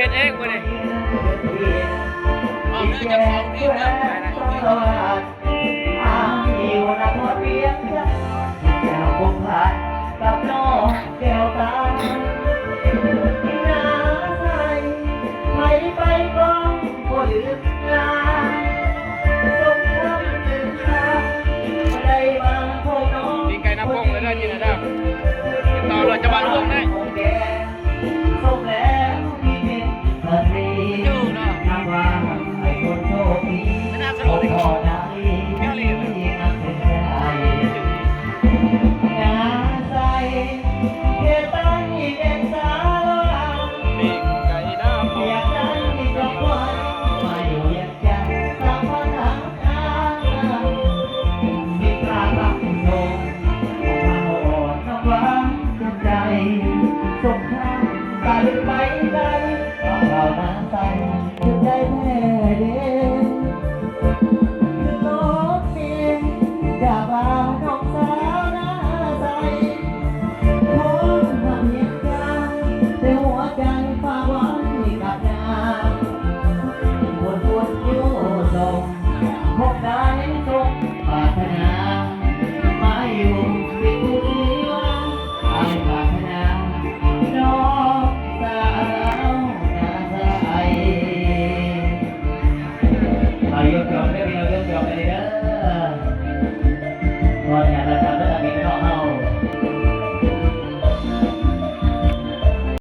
ฮ็ดเองมื้อนี้เอาเรื่องจากของพี่นะอยู่นครเวียงจันทร์แก้วคงผ่านกับน้องแก้วตาน้าใสไม่ไปกองก็ลืมลาส่งคำลืมลาได้มาพบน้อง กินไก่น้ำพงเลยได้กินนะเด้อติดต่อรถจะบ้านพงได้ส่งแล้วที่เป็นสตรี อยู่เนาะ นับว่าให้คนโชคดี ไม่น่าสนุกเลย พอได้ที่งานเป็นใจงานใจเหตุตั้งอีกเองสาว ปิ้งไก่น้ำพง อยากได้ดอกไม้มาอยู่เย็นจันทร์สามพันหาสิบล้านรักส่งมาอ่อนน้ำหวานจนใจส่งทางตาลึกไปไกลเราหน้าใสจนได้แท้เด่นโลกเปลี่ยนจากว่าน้องสาวหน้าใสพร้อมทำเหตุการณ์แต่หัวใจฝากไว้กับนางวนอยู่ส่งพบได้